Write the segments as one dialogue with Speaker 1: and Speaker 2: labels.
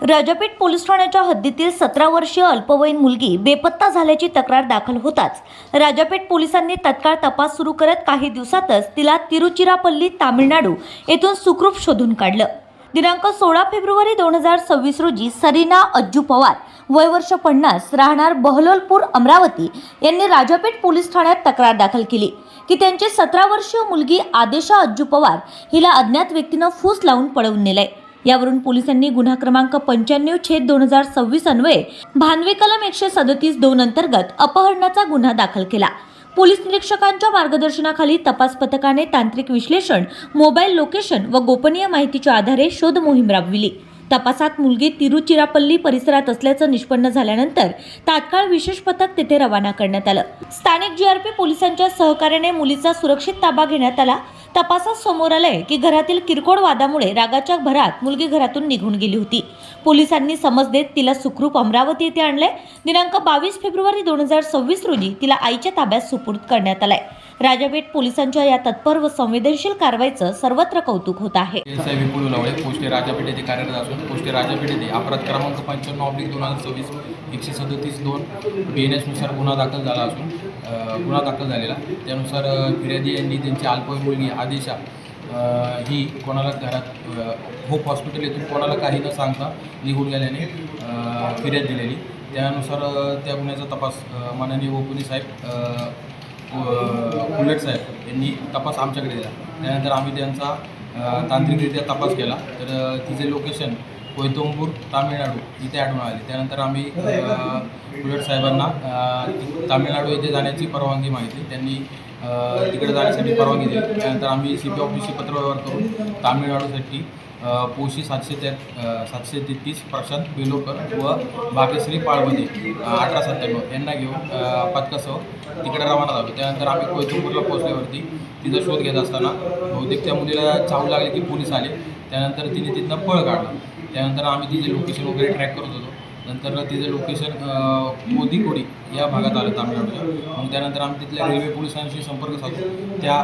Speaker 1: Rajapeth police ठाण्याच्या हद्दीतील 17 वर्षीय अल्पवयीन मुलगी बेपत्ता झाल्याची तक्रार दाखल होताच राजापेठ पोलिसांनी तत्काळ तपास सुरू करत काही दिवसातच तिला तिरुचिरापल्ली तामिळनाडू येथून सुखरूप शोधून काढलं। दिनांक 16 फेब्रुवारी 2026 रोजी सरीना अज्जू पवार वय वर्ष 50 राहणार बहलोलपूर अमरावती यांनी राजापेठ पोलीस ठाण्यात तक्रार दाखल केली की त्यांची 17 वर्षीय मुलगी आदेशा अज्जू पवार हिला अज्ञात व्यक्तीनं फूस लावून पळवून नेलंय। यावरून पोलिसांनी गुन्हा क्रमांक 95/2026 अन्वये भानवे कलम 137(2) अंतर्गत अपहरणाचा गुन्हा दाखल केला। पोलीस निरीक्षकांच्या मार्गदर्शनाखाली तपास पथकाने तांत्रिक विश्लेषण, मोबाईल लोकेशन व गोपनीय माहितीच्या आधारे शोध मोहीम राबविली। तपासात मुलगी तिरुचिरापल्ली परिसरात असल्याचं निष्पन्न झाल्यानंतर तात्काळ विशेष पथक तेथे रवाना करण्यात आलं। स्थानिक जीआरपी पोलिसांच्या सहकार्याने मुलीचा सुरक्षित ताबा घेण्यात आला। तपासात समोर आलंय की घरातील किरकोळ वादामुळे रागाच्या भरात मुलगी घरातून निघून गेली होती। पोलिसांनी समज देत तिला सुखरूप अमरावती येथे आणले। दिनांक 22 फेब्रुवारी 2026 रोजी तिला आईच्या ताब्यात सुपूर्द करण्यात आलाय। राजापेठ पोलिसांच्या या तत्पर व संवेदनशील कारवाईचं सर्वत्र कौतुक होत आहे।
Speaker 2: विपुल लवळे पोस्ट राजापेठ येथे कार्यरत असून पोस्ट राजापेठ येथे अपराध क्रमांक 95/2026 137(2) BNS नुसार गुन्हा दाखल झाला असून गुन्हा दाखल झालेला त्यानुसार फिर्यादी यांनी त्यांची अल्पवयीन मुलगी आदेशा ही कोणाला घरात होप हॉस्पिटल येथून कोणाला काही न सांगता निघून गेल्याने फिर्याद दिलेली। त्यानुसार त्या गुन्ह्याचा तपास माननीय ओपुनी साहेब उलट साहेब यांनी तपास आमच्याकडे दिला। त्यानंतर आम्ही त्यांचा तांत्रिकरित्या तपास केला तर तिचे लोकेशन कोयतोंबूर तामिळनाडू इथे आढळून आले। त्यानंतर आम्ही उलट साहेबांना तामिळनाडू येथे जाण्याची परवानगी मागितली, त्यांनी तिकडे जाण्यासाठी परवानगी दिली। त्यानंतर आम्ही CP ऑफिसशी पत्रव्यवहार करून तामिळनाडूसाठी पोशी 733 प्रशांत बेलोकर व भाग्यश्री पाळवदे 1897 यांना घेऊन पथकासह तिकडे रवाना झालो। त्यानंतर आम्ही कोयतोंबूरला पोहोचल्यावरती तिचा शोध घेत असताना बहुतेक त्या मुलीला चावू लागले की पोलीस आले। त्यानंतर तिने तिथनं पळ काढलं। त्यानंतर आम्ही तिचे लोकेशन वगैरे ट्रॅक करत होतो। नंतर तिचं लोकेशन कोदी या भागात आलं तामिळनाडूच्या। मग त्यानंतर आम्ही तिथल्या रेल्वे पोलिसांशी संपर्क साधून त्या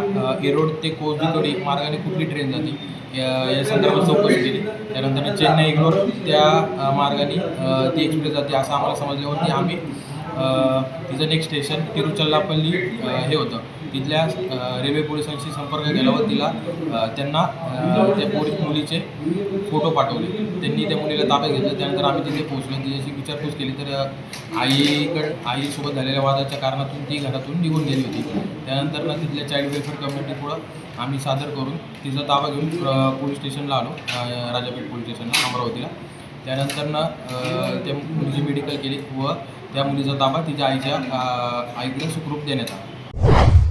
Speaker 2: एरोड ते कोदी मार्गाने कुठली ट्रेन जाते या संदर्भात चौकशी केली। त्यानंतर चेन्नई इग्नोर त्या मार्गाने ती एक्सप्रेस जाते असं आम्हाला समजल्यावरती आम्ही तिचं नेक्स्ट स्टेशन तिरुचिरापल्ली हे होतं, तिथल्या रेल्वे पोलिसांशी संपर्क केल्यावर त्यांना त्या मुलीचे फोटो पाठवले। त्यांनी त्या मुलीला ताब्यात घेतलं। त्यानंतर आम्ही तिथे पोहोचलो, तिच्याशी विचारपूस केली तर आईसोबत झालेल्या वादाच्या कारणातून ती घरातून निघून गेली होती। त्यानंतर तिथल्या चाइल्ड वेलफेअर कमिटीपुढं आम्ही सादर करून तिचा ताबा घेऊन पोलीस स्टेशनला आलो, राजापेठ पोलीस स्टेशनला अमरावतीला। त्यानंतर त्या मुलीची मेडिकल केली व त्या मुलीचा ताबा तिच्या आईच्या आईकडे सुखरूप देण्यात आला।